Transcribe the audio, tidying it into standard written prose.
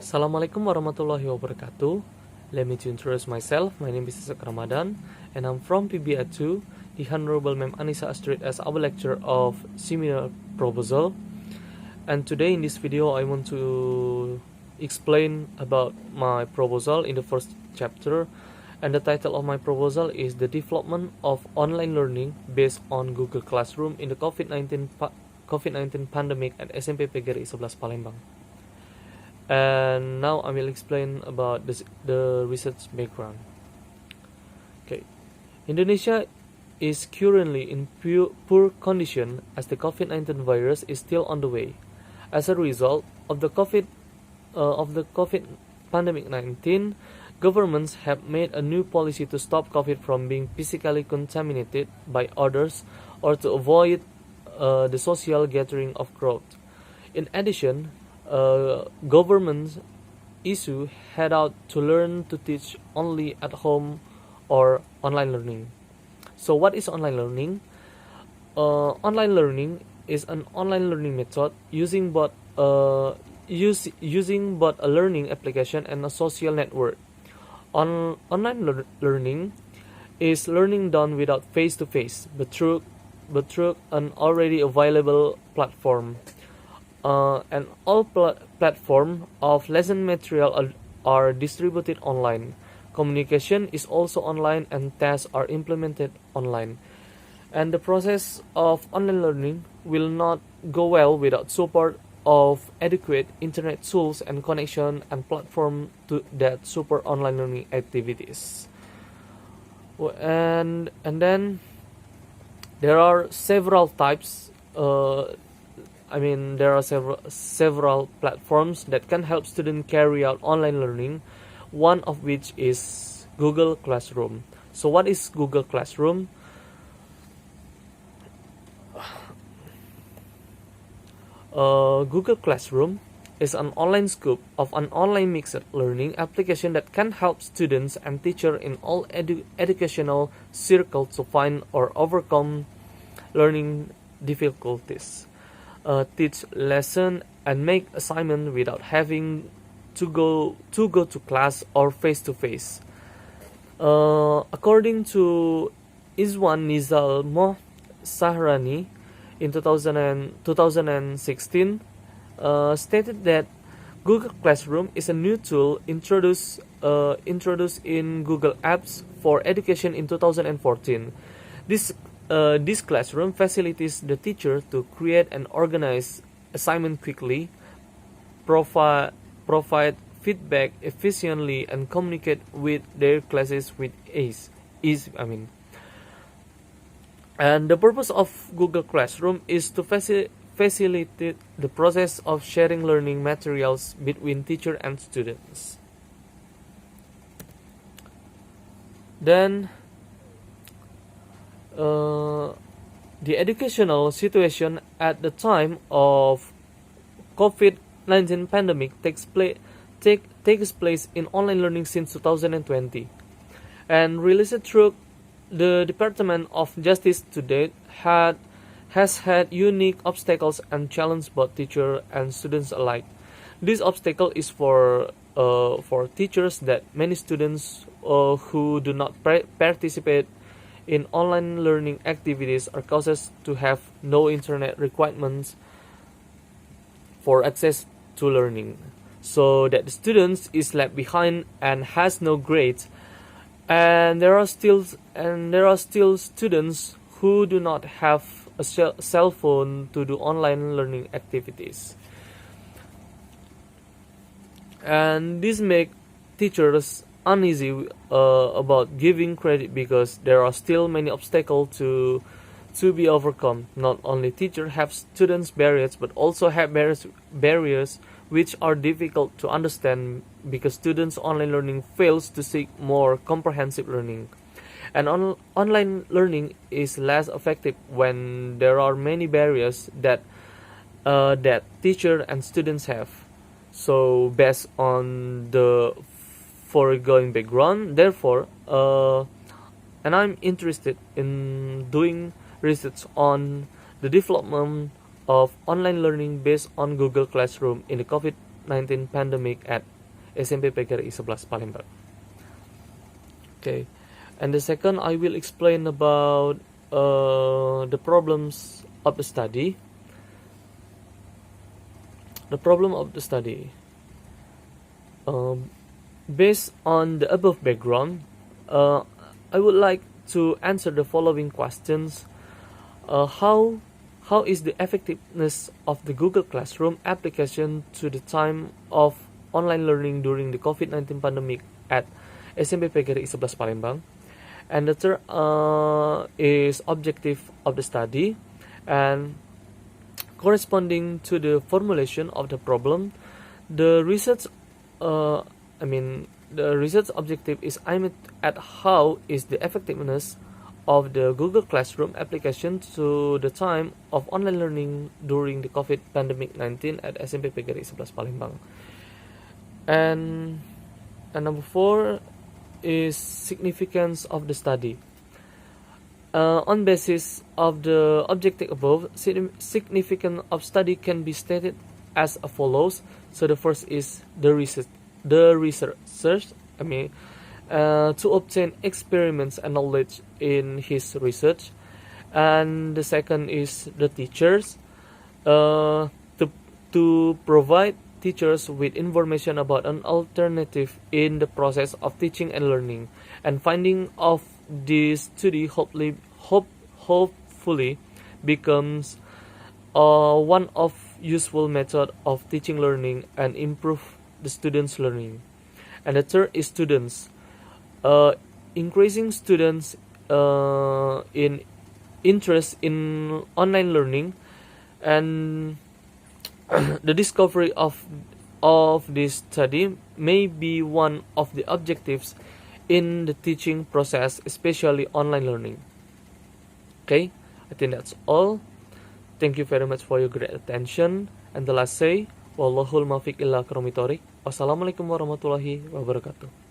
Assalamualaikum warahmatullahi wabarakatuh. Let me to introduce myself. My name is Issac Ramadhan and I'm from PBA2, the Honorable Ma'am Anissa Astrid as our lecturer of seminar proposal. And today in this video I want to explain about my proposal in the first chapter, and the title of my proposal is the development of online learning based on Google Classroom in the COVID-19 pandemic at SMP PGRI 11 Palembang. And now I will explain about the research background. Okay, Indonesia is currently in poor condition as the COVID-19 virus is still on the way. As a result of the COVID pandemic 19, governments have made a new policy to stop COVID from being physically contaminated by others or to avoid the social gathering of crowd. In addition, governments issue handout to learn to teach only at home or online learning. So what is online learning? Online learning is an online learning method using both a learning application and a social network. Online learning is learning done without face-to-face, but through an already available platform. And all platforms of lesson material are distributed online. Communication is also online and tests are implemented online. And the process of online learning will not go well without support of adequate internet tools and connection and platform that support online learning activities. And then there are several types. There are several platforms that can help students carry out online learning, one of which is Google Classroom. So what is Google Classroom? Google Classroom is an online scope of an online mixed learning application that can help students and teachers in all educational circles to find or overcome learning difficulties. Teach lesson and make assignment without having to go to class or face to face. According to Izwan Nizal Moh Sahrani in 2016, stated that Google Classroom is a new tool introduced in Google Apps for Education in 2014. This classroom facilitates the teacher to create and organize assignment quickly, provide feedback efficiently, and communicate with their classes with ease. And the purpose of Google Classroom is to facilitate the process of sharing learning materials between teacher and students. Then the educational situation at the time of COVID-19 pandemic takes place in online learning since 2020, and released through the Department of Justice to date has had unique obstacles and challenges both teachers and students alike. This obstacle is for teachers that many students who do not participate in online learning activities are caused to have no internet requirements for access to learning, so that the students is left behind and has no grades. And there are still students who do not have a cell phone to do online learning activities. And this make teachers uneasy about giving credit because there are still many obstacles to be overcome. Not only teachers have students barriers, but also have barriers which are difficult to understand because students' online learning fails to seek more comprehensive learning. And online learning is less effective when there are many barriers that teacher and students have. So based on the foregoing background, therefore, and I'm interested in doing research on the development of online learning based on Google Classroom in the COVID-19 pandemic at SMP PGRI 11 Palembang. Okay, and the second I will explain about the problems of the study. The problem of the study. Based on the above background, I would like to answer the following questions. How is the effectiveness of the Google Classroom application to the time of online learning during the COVID-19 pandemic at SMP PGRI 11 Palembang? And the third is objective of the study, and corresponding to the formulation of the problem, the research objective is aimed at how is the effectiveness of the Google Classroom application to the time of online learning during the COVID pandemic 19 at SMP PGRI 11 Palembang. And number 4 is significance of the study. On basis of the objective above, significance of study can be stated as follows. So the first is the research. To obtain experiments and knowledge in his research, and the second is the teachers, to provide teachers with information about an alternative in the process of teaching and learning, and finding of this study hopefully becomes one of useful method of teaching learning and improve the students' learning. And the third is students. Increasing students in interest in online learning, and the discovery of this study may be one of the objectives in the teaching process, especially online learning. Okay, I think that's all. Thank you very much for your great attention. And the last say, wallahul muwaffiq ila aqwamit thoriq. Wassalamualaikum warahmatullahi wabarakatuh.